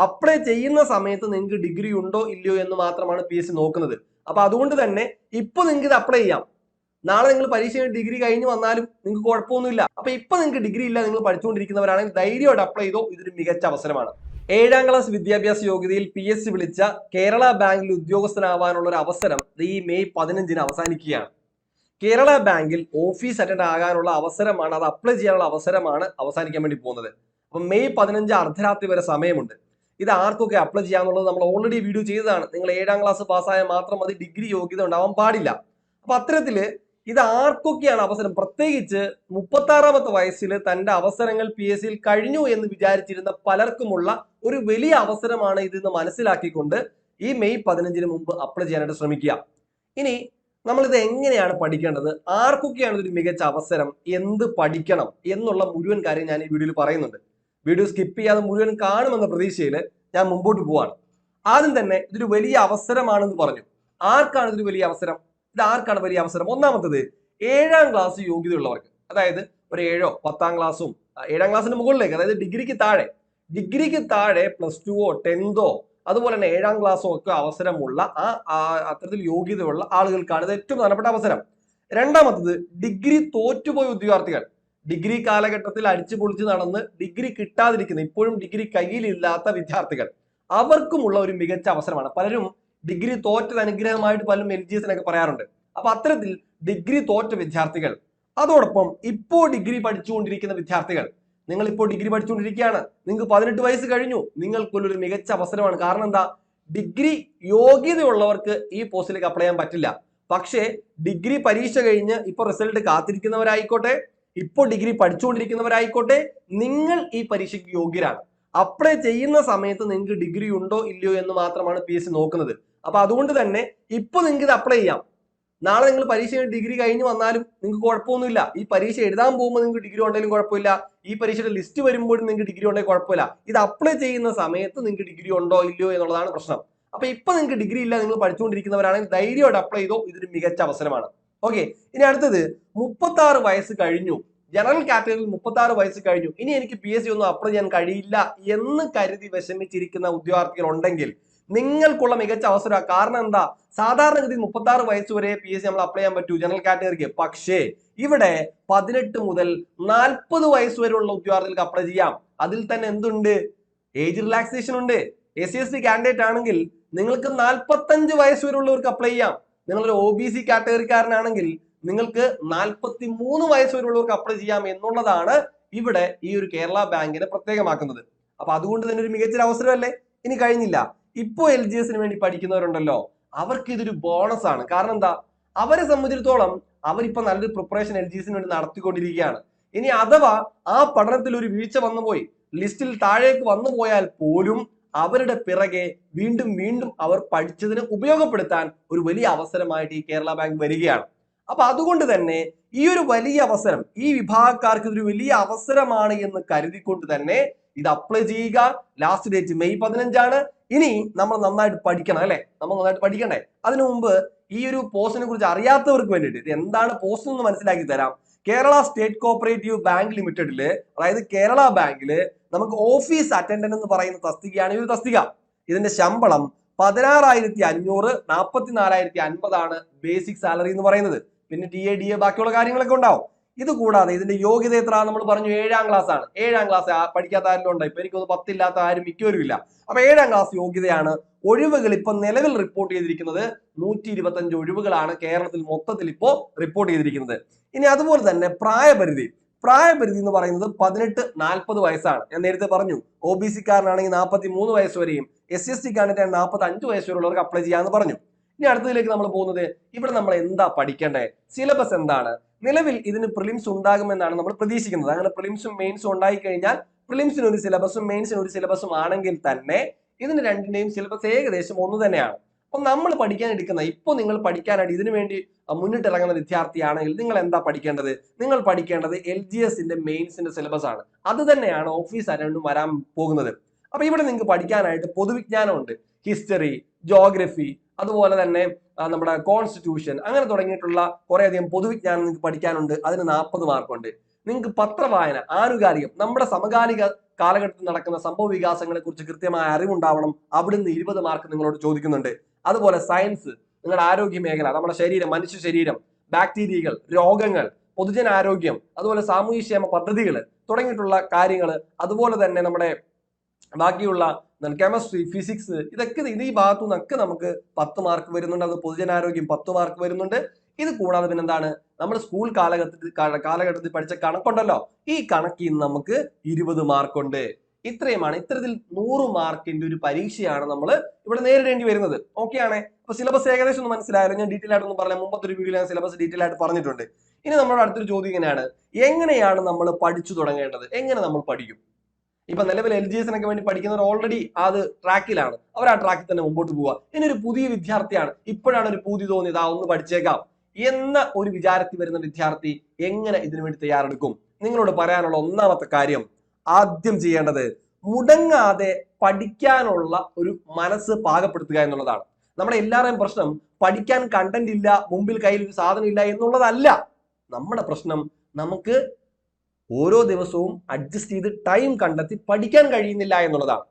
Apply ചെയ്യുന്ന സമയത്ത് നിങ്ങൾക്ക് ഡിഗ്രി ഉണ്ടോ ഇല്ലയോ എന്ന് മാത്രമാണ് PSC നോക്കുന്നത്. അപ്പൊ അതുകൊണ്ട് തന്നെ ഇപ്പൊ നിങ്ങൾക്ക് ഇത് അപ്ലൈ ചെയ്യാം. നാളെ നിങ്ങൾ പരീക്ഷ ഡിഗ്രി കഴിഞ്ഞ് വന്നാലും നിങ്ങൾക്ക് കുഴപ്പമൊന്നുമില്ല. അപ്പൊ ഇപ്പൊ നിങ്ങൾക്ക് ഡിഗ്രി ഇല്ല, നിങ്ങൾ പഠിച്ചുകൊണ്ടിരിക്കുന്നവരാണെങ്കിൽ ധൈര്യമായിട്ട് അപ്ലൈ ചെയ്തോ. ഇതൊരു മികച്ച അവസരമാണ്. 7ാം ക്ലാസ് വിദ്യാഭ്യാസ യോഗ്യതയിൽ PSC വിളിച്ച കേരള ബാങ്കിൽ ഉദ്യോഗസ്ഥനാവാനുള്ള ഒരു അവസരം ഈ മെയ് 15-ന് അവസാനിക്കുകയാണ്. കേരള ബാങ്കിൽ ഓഫീസ് അറ്റൻഡ് ആകാനുള്ള അവസരമാണ്, അത് അപ്ലൈ ചെയ്യാനുള്ള അവസരമാണ് അവസാനിക്കാൻ വേണ്ടി പോകുന്നത്. അപ്പൊ മെയ് 15 അർദ്ധരാത്രി വരെ സമയമുണ്ട്. ഇത് ആർക്കൊക്കെ അപ്ലൈ ചെയ്യാന്നുള്ളത് നമ്മൾ ഓൾറെഡി വീഡിയോ ചെയ്തതാണ്. നിങ്ങൾ 7ാം ക്ലാസ് പാസ്സായാൽ മാത്രം മതി, ഡിഗ്രി യോഗ്യത ഉണ്ടാവാൻ പാടില്ല. അപ്പൊ അത്തരത്തില് ഇത് ആർക്കൊക്കെയാണ് അവസരം? പ്രത്യേകിച്ച് 36ാമത്തെ വയസ്സിൽ തന്റെ അവസരങ്ങൾ PSC കഴിഞ്ഞു എന്ന് വിചാരിച്ചിരുന്ന പലർക്കുമുള്ള ഒരു വലിയ അവസരമാണ് ഇതെന്ന് മനസ്സിലാക്കിക്കൊണ്ട് ഈ മെയ് 15-ന് മുമ്പ് അപ്ലൈ ചെയ്യാനായിട്ട് ശ്രമിക്കുക. ഇനി നമ്മളിത് എങ്ങനെയാണ് പഠിക്കേണ്ടത്, ആർക്കൊക്കെയാണ് ഇതൊരു മികച്ച അവസരം, എന്ത് പഠിക്കണം എന്നുള്ള മുഴുവൻ കാര്യം ഞാൻ ഈ വീഡിയോയിൽ പറയുന്നുണ്ട്. വീഡിയോ സ്കിപ്പ് ചെയ്യാതെ മുഴുവൻ കാണുമെന്ന പ്രതീക്ഷയിൽ ഞാൻ മുമ്പോട്ട് പോവാണ്. ആദ്യം തന്നെ ഇതൊരു വലിയ അവസരമാണെന്ന് പറഞ്ഞു. ആർക്കാണ് ഇതൊരു വലിയ അവസരം? ഇത് ആർക്കാണ് വലിയ അവസരം? ഒന്നാമത്തത് 7ാം ക്ലാസ് യോഗ്യതയുള്ളവർക്ക്, അതായത് ഒരു 7ഓ 10ാം ക്ലാസ്സും 7ാം ക്ലാസ്സിന് മുകളിലേക്ക്, അതായത് ഡിഗ്രിക്ക് താഴെ +2ഓ 10ോ അതുപോലെ തന്നെ 7ാം ക്ലാസ്സോ ഒക്കെ അവസരമുള്ള അത്തരത്തിൽ യോഗ്യതയുള്ള ആളുകൾക്കാണ് ഇത് ഏറ്റവും പ്രധാനപ്പെട്ട അവസരം. രണ്ടാമത്തത് ഡിഗ്രി തോറ്റുപോയ ഉദ്യോഗാർത്ഥികൾ, ഡിഗ്രി കാലഘട്ടത്തിൽ അടിച്ചു പൊളിച്ച് നടന്ന് ഡിഗ്രി കിട്ടാതിരിക്കുന്ന, ഇപ്പോഴും ഡിഗ്രി കയ്യിലില്ലാത്ത വിദ്യാർത്ഥികൾ, അവർക്കുമുള്ള ഒരു മികച്ച അവസരമാണ്. പലരും ഡിഗ്രി തോറ്റത് അനുഗ്രഹമായിട്ട് പലരും LGS പറയാറുണ്ട്. അപ്പൊ അത്തരത്തിൽ ഡിഗ്രി തോറ്റ വിദ്യാർത്ഥികൾ, അതോടൊപ്പം ഇപ്പോൾ ഡിഗ്രി പഠിച്ചുകൊണ്ടിരിക്കുന്ന വിദ്യാർത്ഥികൾ, നിങ്ങൾ ഇപ്പോൾ ഡിഗ്രി പഠിച്ചുകൊണ്ടിരിക്കുകയാണ്, നിങ്ങൾക്ക് 18 വയസ്സ് കഴിഞ്ഞു, നിങ്ങൾക്കുള്ളൊരു മികച്ച അവസരമാണ്. കാരണം എന്താ? ഡിഗ്രി യോഗ്യതയുള്ളവർക്ക് ഈ പോസ്റ്റിലേക്ക് അപ്ലൈ ചെയ്യാൻ പറ്റില്ല. പക്ഷേ ഡിഗ്രി പരീക്ഷ കഴിഞ്ഞ് ഇപ്പോൾ റിസൾട്ട് കാത്തിരിക്കുന്നവരായിക്കോട്ടെ, ഇപ്പോൾ ഡിഗ്രി പഠിച്ചുകൊണ്ടിരിക്കുന്നവരായിക്കോട്ടെ, നിങ്ങൾ ഈ പരീക്ഷയ്ക്ക് യോഗ്യരാണ്. അപ്ലൈ ചെയ്യുന്ന സമയത്ത് നിങ്ങൾക്ക് ഡിഗ്രി ഉണ്ടോ ഇല്ലയോ എന്ന് മാത്രമാണ് PSC നോക്കുന്നത്. അപ്പൊ അതുകൊണ്ട് തന്നെ ഇപ്പൊ നിങ്ങൾക്ക് ഇത് അപ്ലൈ ചെയ്യാം. നാളെ നിങ്ങൾ പരീക്ഷ ഡിഗ്രി കഴിഞ്ഞ് വന്നാലും നിങ്ങൾക്ക് കുഴപ്പമൊന്നുമില്ല. ഈ പരീക്ഷ എഴുതാൻ പോകുമ്പോൾ നിങ്ങൾക്ക് ഡിഗ്രി ഉണ്ടെങ്കിലും കുഴപ്പമില്ല, ഈ പരീക്ഷയുടെ ലിസ്റ്റ് വരുമ്പോഴും നിങ്ങൾക്ക് ഡിഗ്രി ഉണ്ടെങ്കിൽ കുഴപ്പമില്ല. ഇത് അപ്ലൈ ചെയ്യുന്ന സമയത്ത് നിങ്ങൾക്ക് ഡിഗ്രി ഉണ്ടോ ഇല്ലയോ എന്നുള്ളതാണ് പ്രശ്നം. അപ്പൊ ഇപ്പൊ നിങ്ങൾക്ക് ഡിഗ്രി ഇല്ല, നിങ്ങൾ പഠിച്ചുകൊണ്ടിരിക്കുന്നവരാണെങ്കിൽ ധൈര്യമായിട്ട് അപ്ലൈ ചെയ്തോ. ഇതൊരു മികച്ച അവസരമാണ്. ഓക്കെ, ഇനി അടുത്തത് 36 വയസ്സ് കഴിഞ്ഞു, ജനറൽ കാറ്റഗറിയിൽ 36 വയസ്സ് കഴിഞ്ഞു, ഇനി എനിക്ക് PSC ഒന്നും അപ്ലൈ ചെയ്യാൻ കഴിയില്ല എന്ന് കരുതി വിഷമിച്ചിരിക്കുന്ന ഉദ്യോഗാർത്ഥികൾ ഉണ്ടെങ്കിൽ നിങ്ങൾക്കുള്ള മികച്ച അവസരമാണ്. കാരണം എന്താ? സാധാരണഗതി 36 വയസ്സ് വരെ PSC നമ്മൾ അപ്ലൈ ചെയ്യാൻ പറ്റൂ ജനറൽ കാറ്റഗറിക്ക്. പക്ഷേ ഇവിടെ 18 മുതൽ 40 വയസ്സ് വരെയുള്ള ഉദ്യോഗാർത്ഥികൾക്ക് അപ്ലൈ ചെയ്യാം. അതിൽ തന്നെ എന്തുണ്ട്? ഏജ് റിലാക്സേഷൻ ഉണ്ട്. SC/ST കാൻഡിഡേറ്റ് ആണെങ്കിൽ നിങ്ങൾക്ക് 45 വയസ്സ് വരെയുള്ളവർക്ക് അപ്ലൈ ചെയ്യാം. നിങ്ങളൊരു OBC കാറ്റഗറിക്കാരനാണെങ്കിൽ നിങ്ങൾക്ക് 43 വയസ്സ് വരെയുള്ളവർക്ക് അപ്ലൈ ചെയ്യാം എന്നുള്ളതാണ് ഇവിടെ ഈ ഒരു കേരള ബാങ്കിനെ പ്രത്യേകമാക്കുന്നത്. അപ്പൊ അതുകൊണ്ട് തന്നെ ഒരു മികച്ചൊരു അവസരമല്ലേ? ഇനി കഴിഞ്ഞില്ല, ഇപ്പോ LGSന് വേണ്ടി പഠിക്കുന്നവരുണ്ടല്ലോ, അവർക്ക് ഇതൊരു ബോണസ് ആണ്. കാരണം എന്താ? അവരെ സംബന്ധിച്ചിടത്തോളം അവരിപ്പോ നല്ലൊരു പ്രിപ്പറേഷൻ LGSന് വേണ്ടി നടത്തിക്കൊണ്ടിരിക്കുകയാണ്. ഇനി അഥവാ ആ പഠനത്തിൽ ഒരു വീഴ്ച വന്നുപോയി, ലിസ്റ്റിൽ താഴേക്ക് വന്നു പോയാൽ പോലും അവരുടെ പിറകെ വീണ്ടും വീണ്ടും അവർ പഠിച്ചതിന് ഉപയോഗപ്പെടുത്താൻ ഒരു വലിയ അവസരമായിട്ട് ഈ കേരള ബാങ്ക് വരികയാണ്. അപ്പൊ അതുകൊണ്ട് തന്നെ ഈ ഒരു വലിയ അവസരം ഈ വിഭാഗക്കാർക്ക് ഇതൊരു വലിയ അവസരമാണ് എന്ന് കരുതിക്കൊണ്ട് തന്നെ ഇത് അപ്ലൈ ചെയ്യുക. ലാസ്റ്റ് ഡേറ്റ് മെയ് 15 ഇനി നമ്മൾ നന്നായിട്ട് പഠിക്കണം അല്ലെ? നമ്മൾ നന്നായിട്ട് പഠിക്കണ്ടേ? അതിനു മുമ്പ് ഈ ഒരു പോസ്റ്റിനെ കുറിച്ച് അറിയാത്തവർക്ക് വേണ്ടിയിട്ട് ഇത് എന്താണ് പോസ്റ്റ് എന്ന് മനസ്സിലാക്കി തരാം. കേരള സ്റ്റേറ്റ് കോഓപ്പറേറ്റീവ് ബാങ്ക് ലിമിറ്റഡില്, അതായത് കേരള ബാങ്കില് നമുക്ക് ഓഫീസ് അറ്റൻഡന്റ് എന്ന് പറയുന്ന തസ്തികയാണ് ഈ ഒരു തസ്തിക. ഇതിന്റെ ശമ്പളം 16,500, 44,050 ബേസിക് സാലറി എന്ന് പറയുന്നത്. പിന്നെ TA DA ബാക്കിയുള്ള കാര്യങ്ങളൊക്കെ ഉണ്ടാവും. ഇത് കൂടാതെ ഇതിന്റെ യോഗ്യത എത്ര നമ്മൾ പറഞ്ഞു? 7ാം ക്ലാസ് ആണ്. 7ാം ക്ലാസ് പഠിക്കാത്ത ആരും ഉണ്ടോ? ഇപ്പൊ എനിക്കൊന്ന് 10 ഇല്ലാത്ത ആരും മിക്കവരും ഇല്ല. അപ്പൊ 7ാം ക്ലാസ് യോഗ്യതയാണ്. ഒഴിവുകൾ ഇപ്പൊ നിലവിൽ റിപ്പോർട്ട് ചെയ്തിരിക്കുന്നത് 125 ഒഴിവുകളാണ് കേരളത്തിൽ മൊത്തത്തിൽ ഇപ്പോ റിപ്പോർട്ട് ചെയ്തിരിക്കുന്നത്. ഇനി അതുപോലെ തന്നെ പ്രായപരിധി എന്ന് പറയുന്നത് 18-40 വയസ്സാണ്. ഞാൻ നേരത്തെ പറഞ്ഞു OBC കാരനാണെങ്കിൽ 43 വയസ്സ് വരെയും, SC/ST കാരനാണെങ്കിൽ 45 വയസ്സ് വരെയുള്ളവർക്ക് അപ്ലൈ ചെയ്യാന്ന് പറഞ്ഞു. ഇനി അടുത്തതിലേക്ക് നമ്മൾ പോകുന്നത്, ഇവിടെ നമ്മൾ എന്താ പഠിക്കേണ്ടത്, സിലബസ് എന്താണ്? നിലവിൽ ഇതിന് പ്രിലിംസ് ഉണ്ടാകുമെന്നാണ് നമ്മൾ പ്രതീക്ഷിക്കുന്നത്. അങ്ങനെ പ്രിലിംസും മെയിൻസും ഉണ്ടായി കഴിഞ്ഞാൽ പ്രിലിംസിന് ഒരു സിലബസും മെയിൻസിന് ഒരു സിലബസും ആണെങ്കിൽ തന്നെ ഇതിന് രണ്ടിന്റെയും സിലബസ് ഏകദേശം ഒന്ന് തന്നെയാണ്. അപ്പൊ നമ്മൾ പഠിക്കാനെടുക്കുന്ന, ഇപ്പോൾ നിങ്ങൾ പഠിക്കാനായിട്ട് ഇതിനു വേണ്ടി മുന്നിട്ടിറങ്ങുന്ന വിദ്യാർത്ഥിയാണെങ്കിൽ നിങ്ങൾ എന്താ പഠിക്കേണ്ടത്? നിങ്ങൾ പഠിക്കേണ്ടത് LGSന്റെ മെയിൻസിന്റെ സിലബസ് ആണ്. അത് തന്നെയാണ് ഓഫീസ് അറ്റൻഡന്റും വരാൻ പോകുന്നത്. അപ്പൊ ഇവിടെ നിങ്ങൾക്ക് പഠിക്കാനായിട്ട് പൊതുവിജ്ഞാനമുണ്ട്, ഹിസ്റ്ററി, ജോഗ്രഫി, അതുപോലെ തന്നെ നമ്മുടെ കോൺസ്റ്റിറ്റ്യൂഷൻ, അങ്ങനെ തുടങ്ങിയിട്ടുള്ള കുറേയധികം പൊതുവിജ്ഞാനം നിങ്ങൾക്ക് പഠിക്കാനുണ്ട്. അതിന് 40 മാർക്കുണ്ട്. നിങ്ങൾക്ക് പത്രവായന, ആനുകാലികം, നമ്മുടെ സമകാലിക കാലഘട്ടത്തിൽ നടക്കുന്ന സംഭവ വികാസങ്ങളെ കുറിച്ച് കൃത്യമായ അറിവുണ്ടാവണം. അവിടുന്ന് 20 മാർക്ക് നിങ്ങളോട് ചോദിക്കുന്നുണ്ട്. അതുപോലെ സയൻസ്, നിങ്ങളുടെ ആരോഗ്യ മേഖല, നമ്മുടെ ശരീരം, മനുഷ്യ ശരീരം, ബാക്ടീരിയകൾ, രോഗങ്ങൾ, പൊതുജനാരോഗ്യം, അതുപോലെ സാമൂഹ്യക്ഷേമ പദ്ധതികൾ തുടങ്ങിയിട്ടുള്ള കാര്യങ്ങൾ, അതുപോലെ തന്നെ നമ്മുടെ ബാക്കിയുള്ള കെമിസ്ട്രി, ഫിസിക്സ്, ഇതൊക്കെ ഈ ഭാഗത്തു നിന്നൊക്കെ നമുക്ക് 10 മാർക്ക് വരുന്നുണ്ട്. അത് പൊതുജനാരോഗ്യം 10 മാർക്ക് വരുന്നുണ്ട്. ഇത് കൂടാതെ പിന്നെന്താണ്, നമ്മൾ സ്കൂൾ കാലഘട്ടത്തിൽ പഠിച്ച കണക്കുണ്ടല്ലോ, ഈ കണക്കിൽ നിന്ന് നമുക്ക് 20 മാർക്കുണ്ട്. ഇത്രയുമാണ്. ഇത്തരത്തിൽ 100 മാർക്കിന്റെ ഒരു പരീക്ഷയാണ് നമ്മൾ ഇവിടെ നേരിടേണ്ടി വരുന്നത്. ഓക്കെ ആണ്. അപ്പൊ സിലബസ് ഏകദേശം ഒന്ന് മനസ്സിലായാലും, ഞാൻ ഡീറ്റെയിൽ ആയിട്ടൊന്നും പറയാം, മുമ്പത്തെ ഒരു വീഡിയോ ഞാൻ സിലബസ് ഡീറ്റെയിൽ ആയിട്ട് പറഞ്ഞിട്ടുണ്ട്. ഇനി നമ്മുടെ അടുത്തൊരു ചോദ്യം ഇങ്ങനെയാണ്, എങ്ങനെയാണ് നമ്മൾ പഠിച്ചു തുടങ്ങേണ്ടത്? എങ്ങനെ നമ്മൾ പഠിക്കും? ഇപ്പൊ നിലവിൽ LGSനൊക്കെ വേണ്ടി പഠിക്കുന്നവർ ഓൾറെഡി അത് ട്രാക്കിലാണ്, അവർ ആ ട്രാക്കിൽ തന്നെ മുമ്പോട്ട് പോവുക. ഇനി ഒരു പുതിയ വിദ്യാർത്ഥിയാണ്, ഇപ്പോഴാണ് ഒരു പൂതി തോന്നിയത്, ഒന്ന് പഠിച്ചേക്കാം എന്ന ഒരു വിചാരത്തിൽ വരുന്ന വിദ്യാർത്ഥി എങ്ങനെ ഇതിനു വേണ്ടി തയ്യാറെടുക്കും? നിങ്ങളോട് പറയാനുള്ള ഒന്നാമത്തെ കാര്യം, ആദ്യം ചെയ്യേണ്ടത് മുടങ്ങാതെ പഠിക്കാനുള്ള ഒരു മനസ്സ് പാകപ്പെടുത്തുക എന്നുള്ളതാണ്. നമ്മുടെ എല്ലാവരുടെയും പ്രശ്നം പഠിക്കാൻ കണ്ടന്റ് ഇല്ല, മുമ്പിൽ കയ്യിൽ ഒരു സാധനം ഇല്ല എന്നുള്ളതല്ല. നമ്മുടെ പ്രശ്നം നമുക്ക് ഓരോ ദിവസവും അഡ്ജസ്റ്റ് ചെയ്ത് ടൈം കണ്ടെത്തി പഠിക്കാൻ കഴിയുന്നില്ല എന്നുള്ളതാണ്.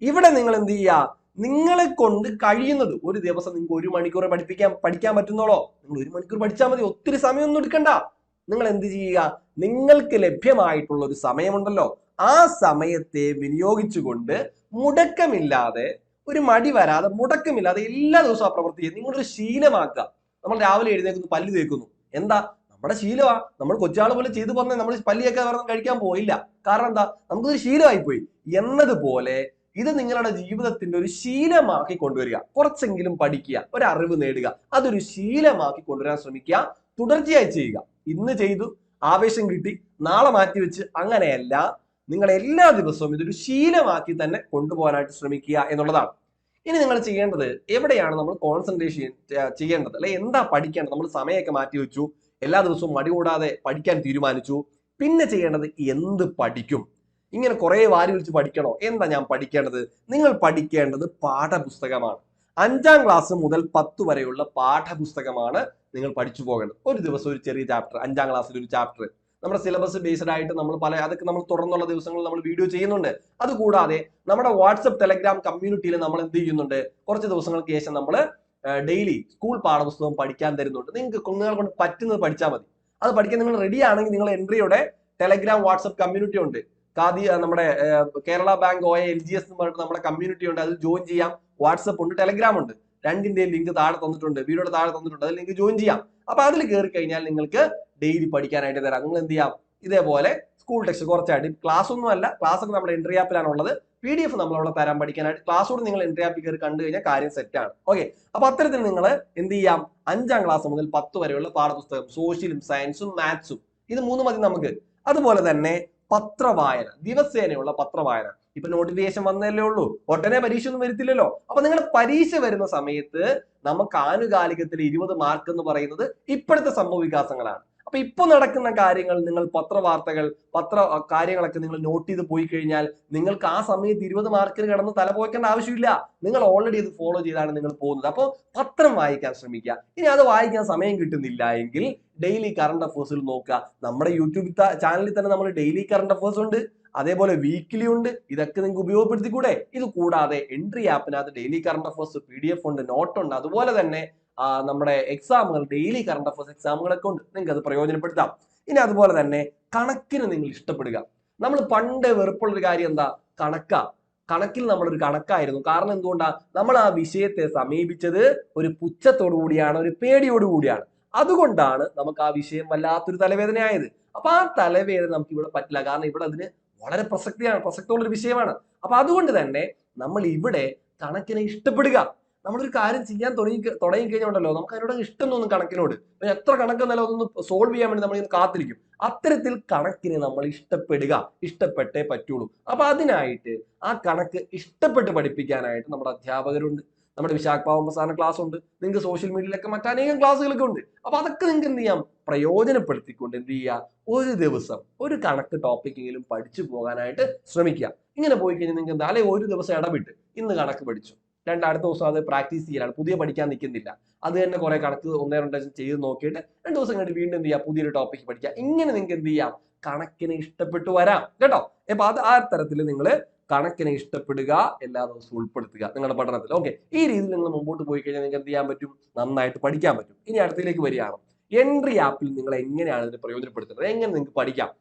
ഇവിടെ നിങ്ങൾ എന്ത് ചെയ്യുക, നിങ്ങളെ കൊണ്ട് കഴിയുന്നത്, ഒരു ദിവസം നിങ്ങൾക്ക് 1 മണിക്കൂർ പഠിക്കാൻ പറ്റുന്നോളോ, നിങ്ങൾ 1 മണിക്കൂർ പഠിച്ചാൽ മതി, ഒത്തിരി സമയമൊന്നും എടുക്കണ്ട. നിങ്ങൾ എന്ത് ചെയ്യുക, നിങ്ങൾക്ക് ലഭ്യമായിട്ടുള്ള ഒരു സമയമുണ്ടല്ലോ, ആ സമയത്തെ വിനിയോഗിച്ചുകൊണ്ട് മുടക്കമില്ലാതെ, ഒരു മടി വരാതെ, മുടക്കമില്ലാതെ എല്ലാ ദിവസവും ആ പ്രവൃത്തി ചെയ്യുക. നിങ്ങളൊരു ശീലമാക്കുക. നമ്മൾ രാവിലെ എഴുന്നേൽക്കുന്നു, പല്ല് തേക്കുന്നു, എന്താ നമ്മുടെ ശീലമാ. നമ്മൾ കൊച്ചാൾ പോലെ ചെയ്തു പറഞ്ഞ നമ്മൾ പല്ലിയൊക്കെ വെറുതെ കഴിക്കാൻ പോയില്ല. കാരണം എന്താ, നമുക്കൊരു ശീലമായി പോയി എന്നതുപോലെ ഇത് നിങ്ങളുടെ ജീവിതത്തിന്റെ ഒരു ശീലമാക്കി കൊണ്ടുവരിക. കുറച്ചെങ്കിലും പഠിക്കുക, ഒരു അറിവ് നേടുക, അതൊരു ശീലമാക്കി കൊണ്ടുവരാൻ ശ്രമിക്കുക. തുടർച്ചയായി ചെയ്യുക. ഇന്ന് ചെയ്തു, ആവേശം കിട്ടി, നാളെ മാറ്റിവെച്ച്, അങ്ങനെയല്ല. നിങ്ങൾ എല്ലാ ദിവസവും ഇതൊരു ശീലമാക്കി തന്നെ കൊണ്ടുപോകാനായിട്ട് ശ്രമിക്കുക എന്നുള്ളതാണ്. ഇനി നിങ്ങൾ ചെയ്യേണ്ടത്, എവിടെയാണ് നമ്മൾ കോൺസെൻട്രേഷൻ ചെയ്യേണ്ടത്, അല്ലെ എന്താ പഠിക്കേണ്ടത്? നമ്മൾ സമയമൊക്കെ മാറ്റി വെച്ചു, എല്ലാ ദിവസവും മടി കൂടാതെ പഠിക്കാൻ തീരുമാനിച്ചു. പിന്നെ ചെയ്യേണ്ടത് എന്ത് പഠിക്കും? ഇങ്ങനെ കുറെ വാരി വിളിച്ച് പഠിക്കണോ? എന്താ ഞാൻ പഠിക്കേണ്ടത്? നിങ്ങൾ പഠിക്കേണ്ടത് പാഠപുസ്തകമാണ്. 5ാം ക്ലാസ് മുതൽ 10 വരെയുള്ള പാഠപുസ്തകമാണ് നിങ്ങൾ പഠിച്ചു പോകേണ്ടത്. ഒരു ദിവസം ഒരു ചെറിയ ചാപ്റ്റർ, 5ാം ക്ലാസ്സിൽ ഒരു ചാപ്റ്റർ, നമ്മുടെ സിലബസ് ബേസ്ഡ് ആയിട്ട് നമ്മൾ അതൊക്കെ നമ്മൾ തുടർന്നുള്ള ദിവസങ്ങളിൽ നമ്മൾ വീഡിയോ ചെയ്യുന്നുണ്ട്. അതുകൂടാതെ നമ്മുടെ വാട്സപ്പ്, ടെലഗ്രാം കമ്മ്യൂണിറ്റിയിൽ നമ്മൾ എന്ത് ചെയ്യുന്നുണ്ട്, കുറച്ച് ദിവസങ്ങൾക്ക് ശേഷം നമ്മൾ ഡെയിലി സ്കൂൾ പാഠപുസ്തകം പഠിക്കാൻ തരുന്നുണ്ട്. നിങ്ങളെ കൊണ്ട് പറ്റുന്നത് പഠിച്ചാൽ മതി. അത് പഠിക്കാൻ നിങ്ങൾ റെഡി ആണെങ്കിൽ നിങ്ങൾ എൻട്രിയുടെ ടെലഗ്രാം, വാട്സപ്പ് കമ്മ്യൂണിറ്റി ഉണ്ട്. നമ്മുടെ കേരള ബാങ്ക് LGS എന്ന് പറഞ്ഞിട്ട് നമ്മുടെ കമ്മ്യൂണിറ്റി ഉണ്ട്, അതിൽ ജോയിൻ ചെയ്യാം. വാട്സപ്പ് ഉണ്ട്, ടെലഗ്രാം ഉണ്ട്. രണ്ടിന്റെയും ലിങ്ക് താഴെ തന്നിട്ടുണ്ട്, വീഡിയോയുടെ താഴെ തന്നിട്ടുണ്ട്, അതിൽ ലിങ്ക് ജോയിൻ ചെയ്യാം. അപ്പൊ അതിൽ കയറി കഴിഞ്ഞാൽ നിങ്ങൾക്ക് ഡെയിലി പഠിക്കാനായിട്ട് തരാം. നിങ്ങൾ എന്ത് ചെയ്യാം, ഇതേപോലെ സ്കൂൾ ടെക്സ്റ്റ് കുറച്ചായിട്ട്, ക്ലാസ് ഒന്നും അല്ല, ക്ലാസ് ഒക്കെ നമ്മുടെ എൻട്രി ആപ്പിലാണ് ഉള്ളത്, PDF നമ്മളവിടെ തരാൻ പഠിക്കാനായിട്ട്. ക്ലാസ്സോട് നിങ്ങൾ എൻട്രി ആപ്പിൽ കയറി കണ്ടു കഴിഞ്ഞാൽ കാര്യം സെറ്റ് ആണ്. ഓക്കെ, അപ്പൊ അത്തരത്തിൽ നിങ്ങൾ എന്ത് ചെയ്യാം, 5ാം ക്ലാസ് മുതൽ 10 വരെയുള്ള പാഠപുസ്തകം, സോഷ്യലും സയൻസും മാത്സും, ഇത് 3 മതി നമുക്ക്. അതുപോലെ തന്നെ പത്രവായന, ദിവസേനയുള്ള പത്രവായന. ഇപ്പൊ നോട്ടിഫിക്കേഷൻ വന്നല്ലേ ഉള്ളൂ, ഒട്ടനെ പരീക്ഷ ഒന്നും വരുത്തില്ലല്ലോ. അപ്പൊ നിങ്ങളുടെ പരീക്ഷ വരുന്ന സമയത്ത് നമുക്ക് ആനുകാലികത്തിൽ 20 മാർക്ക് എന്ന് പറയുന്നത് ഇപ്പോഴത്തെ സംഭവ വികാസങ്ങളാണ്. അപ്പൊ ഇപ്പൊ നടക്കുന്ന കാര്യങ്ങൾ, നിങ്ങൾ പത്രവാർത്തകൾ, കാര്യങ്ങളൊക്കെ നിങ്ങൾ നോട്ട് ചെയ്ത് പോയി കഴിഞ്ഞാൽ നിങ്ങൾക്ക് ആ സമയത്ത് 20 മാർക്കിന് കിടന്ന് തല പോയിക്കേണ്ട ആവശ്യമില്ല. നിങ്ങൾ ഓൾറെഡി ഇത് ഫോളോ ചെയ്താണ് നിങ്ങൾ പോകുന്നത്. അപ്പോൾ പത്രം വായിക്കാൻ ശ്രമിക്കുക. ഇനി അത് വായിക്കാൻ സമയം കിട്ടുന്നില്ല എങ്കിൽ ഡെയിലി കറണ്ട് അഫേഴ്സിൽ നോക്കുക. നമ്മുടെ യൂട്യൂബ് ചാനലിൽ തന്നെ നമ്മൾ ഡെയിലി കറണ്ട് അഫേഴ്സ് ഉണ്ട്, അതേപോലെ വീക്കിലി ഉണ്ട്. ഇതൊക്കെ നിങ്ങൾക്ക് ഉപയോഗപ്പെടുത്തിക്കൂടെ? ഇത് കൂടാതെ എൻട്രി ആപ്പിനകത്ത് ഡെയിലി കറണ്ട് അഫേഴ്സ് PDF ഉണ്ട്, നോട്ടുണ്ട്. അതുപോലെ തന്നെ നമ്മുടെ എക്സാമുകൾ, ഡെയിലി കറണ്ട് അഫേഴ്സ് എക്സാമുകളൊക്കെ ഉണ്ട്, നിങ്ങൾക്ക് അത് പ്രയോജനപ്പെടുത്താം. ഇനി അതുപോലെ തന്നെ കണക്കിന് നിങ്ങൾ ഇഷ്ടപ്പെടുക. നമ്മൾ പണ്ട് വെറുപ്പുള്ളൊരു കാര്യം എന്താ, കണക്കിൽ നമ്മളൊരു കണക്കായിരുന്നു. കാരണം എന്തുകൊണ്ടാ, നമ്മൾ ആ വിഷയത്തെ സമീപിച്ചത് ഒരു പുച്ഛത്തോടു കൂടിയാണ്, ഒരു പേടിയോടു കൂടിയാണ്. അതുകൊണ്ടാണ് നമുക്ക് ആ വിഷയം വല്ലാത്തൊരു തലവേദനയായത്. അപ്പൊ ആ തലവേദന നമുക്ക് ഇവിടെ പറ്റില്ല, കാരണം ഇവിടെ അതിന് വളരെ പ്രസക്തമുള്ളൊരു വിഷയമാണ്. അപ്പൊ അതുകൊണ്ട് തന്നെ നമ്മൾ ഇവിടെ കണക്കിനെ ഇഷ്ടപ്പെടുക. നമ്മളൊരു കാര്യം ചെയ്യാൻ തുടങ്ങി കഴിഞ്ഞുണ്ടല്ലോ, നമുക്ക് അതിനോട് ഇഷ്ടം തോന്നും കണക്കിനോട്. എത്ര കണക്കെന്നല്ലോ അതൊന്ന് സോൾവ് ചെയ്യാൻ വേണ്ടി നമ്മൾ കാത്തിരിക്കും. അത്തരത്തിൽ കണക്കിനെ നമ്മൾ ഇഷ്ടപ്പെടുക, ഇഷ്ടപ്പെട്ടേ പറ്റുള്ളൂ. അപ്പൊ അതിനായിട്ട് ആ കണക്ക് ഇഷ്ടപ്പെട്ട് പഠിപ്പിക്കാനായിട്ട് നമ്മുടെ അധ്യാപകരുണ്ട്, നമ്മുടെ വിശാഖാവസാന ക്ലാസ് ഉണ്ട്, നിങ്ങൾക്ക് സോഷ്യൽ മീഡിയയിലൊക്കെ മറ്റനേകം ക്ലാസ്സുകളൊക്കെ ഉണ്ട്. അപ്പൊ അതൊക്കെ നിങ്ങൾക്ക് എന്ത് ചെയ്യാം, പ്രയോജനപ്പെടുത്തിക്കൊണ്ട് എന്ത് ചെയ്യുക, ഒരു ദിവസം ഒരു കണക്ക് ടോപ്പിക്കെങ്കിലും പഠിച്ചു പോകാനായിട്ട് ശ്രമിക്കുക. ഇങ്ങനെ പോയി കഴിഞ്ഞാൽ നിങ്ങൾക്ക് എന്താ, അല്ലെങ്കിൽ ഒരു ദിവസം ഇടവിട്ട് ഇന്ന് കണക്ക് പഠിച്ചു, അടുത്ത ദിവസം അത് പ്രാക്ടീസ് ചെയ്യലാണ്, പുതിയ പഠിക്കാൻ നിൽക്കുന്നില്ല, അത് തന്നെ കുറെ കണക്ക് 1-2 ചെയ്ത് നോക്കിയിട്ട് 2 ദിവസം കഴിഞ്ഞിട്ട് വീണ്ടും എന്ത് ചെയ്യുക, പുതിയൊരു ടോപ്പിക്ക് പഠിക്കുക. ഇങ്ങനെ നിങ്ങൾക്ക് എന്ത് ചെയ്യാം, കണക്കിനെ ഇഷ്ടപ്പെട്ടു വരാം കേട്ടോ. അപ്പൊ ആ തരത്തിൽ നിങ്ങൾ കണക്കിനെ ഇഷ്ടപ്പെടുക, എല്ലാ ദിവസവും ഉൾപ്പെടുത്തുക നിങ്ങളുടെ പഠനത്തിൽ. ഓക്കെ, ഈ രീതിയിൽ നിങ്ങൾ മുമ്പോട്ട് പോയി കഴിഞ്ഞാൽ നിങ്ങൾക്ക് എന്ത് ചെയ്യാൻ പറ്റും? നന്നായിട്ട് പഠിക്കാൻ പറ്റും. ഇനി അടുത്തതിലേക്ക് വരികയാണ്, എൻട്രി ആപ്പിൽ നിങ്ങൾ എങ്ങനെയാണ് ഇതിനെ പ്രയോജനപ്പെടുത്തുന്നത്, എങ്ങനെ നിങ്ങൾക്ക് പഠിക്കാം.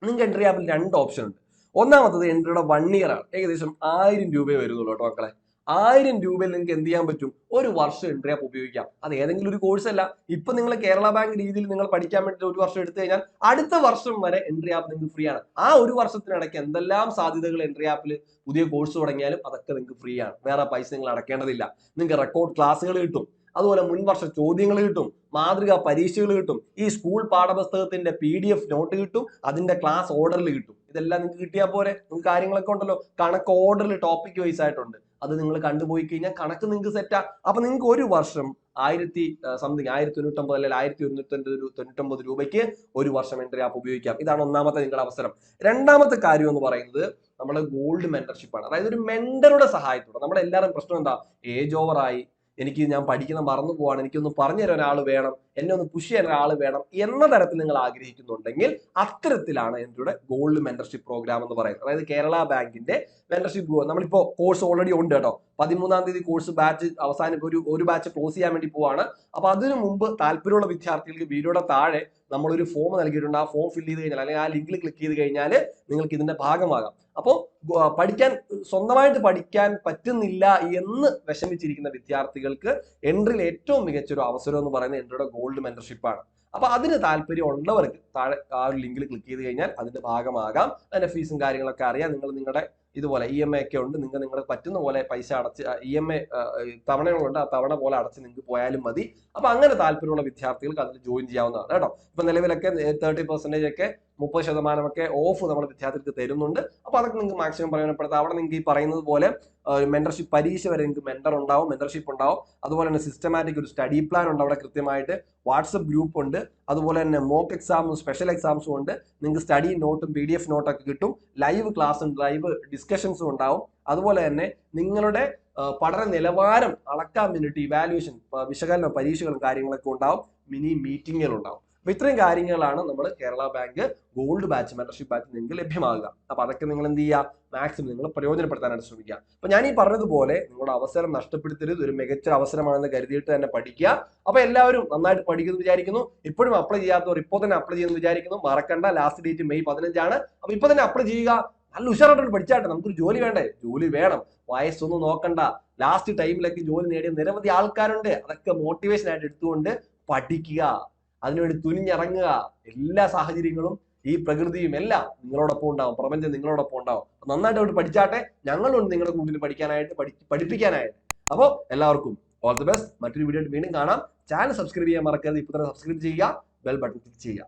നിങ്ങൾക്ക് എൻട്രി ആപ്പിൽ 2 ഓപ്ഷൻ ഉണ്ട്. ഒന്നാമത്തത് എൻട്രിയുടെ 1 ഇയർ ആണ്. ഏകദേശം 1000 രൂപയെ വരുന്നുള്ളൂ കേട്ടോ മക്കളെ. 1000 രൂപയിൽ നിങ്ങൾക്ക് എന്ത് ചെയ്യാൻ പറ്റും? ഒരു വർഷം എൻട്രി ആപ്പ് ഉപയോഗിക്കാം. അത് ഏതെങ്കിലും ഒരു കോഴ്സ് അല്ല. ഇപ്പൊ നിങ്ങൾ കേരള ബാങ്ക് രീതിയിൽ നിങ്ങൾ പഠിക്കാൻ വേണ്ടി ഒരു വർഷം എടുത്തു കഴിഞ്ഞാൽ അടുത്ത വർഷം വരെ എൻട്രി ആപ്പ് നിങ്ങൾക്ക് ഫ്രീ ആണ്. ആ ഒരു വർഷത്തിനിടയ്ക്ക് എന്തെല്ലാം സാധ്യതകൾ എൻട്രി ആപ്പിൽ പുതിയ കോഴ്സ് തുടങ്ങിയാലും അതൊക്കെ നിങ്ങൾക്ക് ഫ്രീ ആണ്. വേറെ പൈസ നിങ്ങൾ അടക്കേണ്ടതില്ല. നിങ്ങൾക്ക് റെക്കോർഡ് ക്ലാസ്സുകൾ കിട്ടും, അതുപോലെ മുൻവർഷ ചോദ്യങ്ങൾ കിട്ടും, മാതൃകാ പരീക്ഷകൾ കിട്ടും, ഈ സ്കൂൾ പാഠപുസ്തകത്തിന്റെ PDF നോട്ട് കിട്ടും, അതിന്റെ ക്ലാസ് ഓർഡറിൽ കിട്ടും. ഇതെല്ലാം നിങ്ങൾക്ക് കിട്ടിയാൽ പോരെ? നിങ്ങൾക്ക് കാര്യങ്ങളൊക്കെ ഉണ്ടല്ലോ, കണക്ക് ഓർഡറിൽ ടോപ്പിക് വൈസ് ആയിട്ടുണ്ട്. അത് നിങ്ങൾ കണ്ടുപോയി കഴിഞ്ഞാൽ കണക്ക് നിങ്ങൾക്ക് സെറ്റാ. അപ്പൊ നിങ്ങൾക്ക് ഒരു വർഷം 1099 അല്ലെങ്കിൽ 1199 രൂപയ്ക്ക് ഒരു വർഷം എൻട്രി ആപ്പ് ഉപയോഗിക്കാം. ഇതാണ് ഒന്നാമത്തെ നിങ്ങളുടെ അവസരം. രണ്ടാമത്തെ കാര്യം എന്ന് പറയുന്നത് നമ്മുടെ ഗോൾഡ് മെന്റർഷിപ്പ് ആണ്. അതായത് ഒരു മെന്ററുടെ സഹായത്തോടെ. നമ്മളെല്ലാവരും പ്രശ്നം എന്താ? ഏജ് ഓവർ ആയി, ഞാൻ പഠിക്കുന്ന മറന്നു പോവാണ്, എനിക്കൊന്ന് പറഞ്ഞു തരാൻ ഒരാൾ വേണം, എന്നെ ഒന്ന് പുഷ് ചെയ്യാൻ ഒരാൾ വേണം എന്ന തരത്തിൽ നിങ്ങൾ ആഗ്രഹിക്കുന്നുണ്ടെങ്കിൽ അത്തരത്തിലാണ് എൻ്റെ ഗോൾഡ് മെന്റർഷിപ്പ് പ്രോഗ്രാം എന്ന് പറയുന്നത്. അതായത് കേരള ബാങ്കിന്റെ മെന്റർഷിപ്പ് നമ്മളിപ്പോ കോഴ്സ് ഓൾറെഡി ഉണ്ട് കേട്ടോ. 13-ാം തീയതി കോഴ്സ് ബാച്ച് ഒരു ബാച്ച് ക്ലോസ് ചെയ്യാൻ വേണ്ടി പോവാണ്. അപ്പൊ അതിനു മുമ്പ് താല്പര്യമുള്ള വിദ്യാർത്ഥികൾക്ക് വീഡിയോയുടെ താഴെ നമ്മളൊരു ഫോം നൽകിയിട്ടുണ്ട്. ആ ഫോം ഫില്ല് ചെയ്ത് കഴിഞ്ഞാൽ അല്ലെങ്കിൽ ആ ലിങ്കിൽ ക്ലിക്ക് ചെയ്ത് കഴിഞ്ഞാൽ നിങ്ങൾക്ക് ഇതിന്റെ ഭാഗമാകാം. അപ്പോൾ സ്വന്തമായിട്ട് പഠിക്കാൻ പറ്റുന്നില്ല എന്ന് വിഷമിച്ചിരിക്കുന്ന വിദ്യാർത്ഥികൾക്ക് എൻട്രിയിൽ ഏറ്റവും മികച്ചൊരു അവസരം എന്ന് പറയുന്നത് എൻട്രിയുടെ ഗോൾഡ് മെന്റർഷിപ്പ് ആണ്. അപ്പൊ അതിന് താല്പര്യം ഉള്ളവർക്ക് താഴെ ആ ഒരു ലിങ്കിൽ ക്ലിക്ക് ചെയ്ത് കഴിഞ്ഞാൽ അതിന്റെ ഭാഗമാകാം. അതിന്റെ ഫീസും കാര്യങ്ങളൊക്കെ അറിയാം. നിങ്ങളുടെ ഇതുപോലെ EMI ഒക്കെ ഉണ്ട്, നിങ്ങൾ പറ്റുന്ന പോലെ പൈസ അടച്ച് EMI തവണകളുണ്ട്, ആ തവണ പോലെ അടച്ച് നിങ്ങൾക്ക് പോയാലും മതി. അപ്പൊ അങ്ങനെ താല്പര്യമുള്ള വിദ്യാർത്ഥികൾക്ക് അതിൽ ജോയിൻ ചെയ്യാവുന്നതാണ് കേട്ടോ. ഇപ്പൊ നിലവിലൊക്കെ 30% ഒക്കെ 30% ഒക്കെ ഓഫ് നമ്മുടെ വിദ്യാർത്ഥികൾക്ക് തരുന്നുണ്ട്. അപ്പൊ അതൊക്കെ നിങ്ങൾക്ക് മാക്സിമം പ്രയോജനപ്പെടുത്താം. അവിടെ നിങ്ങൾക്ക് ഈ പറയുന്നത് പോലെ മെന്റർഷിപ്പ് പരീക്ഷ വരെ നിങ്ങൾക്ക് മെന്റർ ഉണ്ടാവും, മെന്റർഷിപ്പ് ഉണ്ടാവും. അതുപോലെ തന്നെ സിസ്റ്റമാറ്റിക് ഒരു സ്റ്റഡി പ്ലാൻ ഉണ്ട് അവിടെ കൃത്യമായിട്ട്. വാട്സപ്പ് ഗ്രൂപ്പ് ഉണ്ട്, അതുപോലെ തന്നെ മോക്ക് എക്സാമും സ്പെഷ്യൽ എക്സാംസും ഉണ്ട്. നിങ്ങൾക്ക് സ്റ്റഡി നോട്ടും PDF നോട്ടൊക്കെ കിട്ടും. ലൈവ് ക്ലാസ്സും ലൈവ് ഡിസ്കഷൻസും ഉണ്ടാവും. അതുപോലെ തന്നെ നിങ്ങളുടെ പഠന നിലവാരം അളക്കാൻ വേണ്ടിയിട്ട് ഇവാലുവേഷൻ, വിശകലനം, പരീക്ഷകളും കാര്യങ്ങളൊക്കെ ഉണ്ടാവും. മിനി മീറ്റിങ്ങുകൾ ഉണ്ടാവും. അപ്പൊ ഇത്രയും കാര്യങ്ങളാണ് നമ്മൾ Kerala bank gold batch mentorship batch നിങ്ങൾക്ക് ലഭ്യമാകുക. അപ്പൊ അതൊക്കെ നിങ്ങൾ എന്ത് ചെയ്യുക? മാക്സിമം നിങ്ങൾ പ്രയോജനപ്പെടുത്താനായിട്ട് ശ്രമിക്കുക. അപ്പൊ ഞാൻ ഈ പറഞ്ഞതുപോലെ നിങ്ങളുടെ അവസരം നഷ്ടപ്പെടുത്തരുത്. ഒരു മികച്ച അവസരമാണെന്ന് കരുതിയിട്ട് തന്നെ പഠിക്കുക. അപ്പൊ എല്ലാവരും നന്നായിട്ട് പഠിക്കുമെന്ന് വിചാരിക്കുന്നു. ഇപ്പോഴും അപ്ലൈ ചെയ്യാത്തവർ ഇപ്പോൾ തന്നെ അപ്ലൈ ചെയ്യുമെന്ന് വിചാരിക്കുന്നു. മറക്കണ്ട, ലാസ്റ്റ് ഡേറ്റ് May 15 ആണ്. അപ്പൊ ഇപ്പൊ തന്നെ അപ്ലൈ ചെയ്യുക. നല്ല ഉഷാറായിട്ട് പഠിച്ചാട്ടെ. നമുക്കൊരു ജോലി വേണ്ടേ? ജോലി വേണം. വയസ്സൊന്നും നോക്കണ്ട. ലാസ്റ്റ് ടൈമിലൊക്കെ ജോലി നേടിയ നിരവധി ആൾക്കാരുണ്ട്. അതൊക്കെ മോട്ടിവേഷൻ ആയിട്ട് എടുത്തുകൊണ്ട് പഠിക്കുക, അതിനുവേണ്ടി തുനിഞ്ഞിറങ്ങുക. എല്ലാ സാഹചര്യങ്ങളും ഈ പ്രകൃതിയും എല്ലാം നിങ്ങളോടൊപ്പം ഉണ്ടാവും, പ്രപഞ്ചം നിങ്ങളോടൊപ്പം ഉണ്ടാവും. നന്നായിട്ട് അവിടെ പഠിച്ചാട്ടെ. ഞങ്ങളുണ്ട് നിങ്ങളുടെ കൂട്ടിൽ പഠിക്കാനായിട്ട്, പഠിപ്പിക്കാനായിട്ട്. അപ്പോൾ എല്ലാവർക്കും ഓൾ ദി ബെസ്റ്റ്. മറ്റൊരു വീഡിയോ വീണ്ടും കാണാം. ചാനൽ സബ്സ്ക്രൈബ് ചെയ്യാൻ മറക്കരുത്. ഇപ്പോൾ തന്നെ സബ്സ്ക്രൈബ് ചെയ്യുക, ബെൽ ബട്ടൺ ക്ലിക്ക് ചെയ്യുക.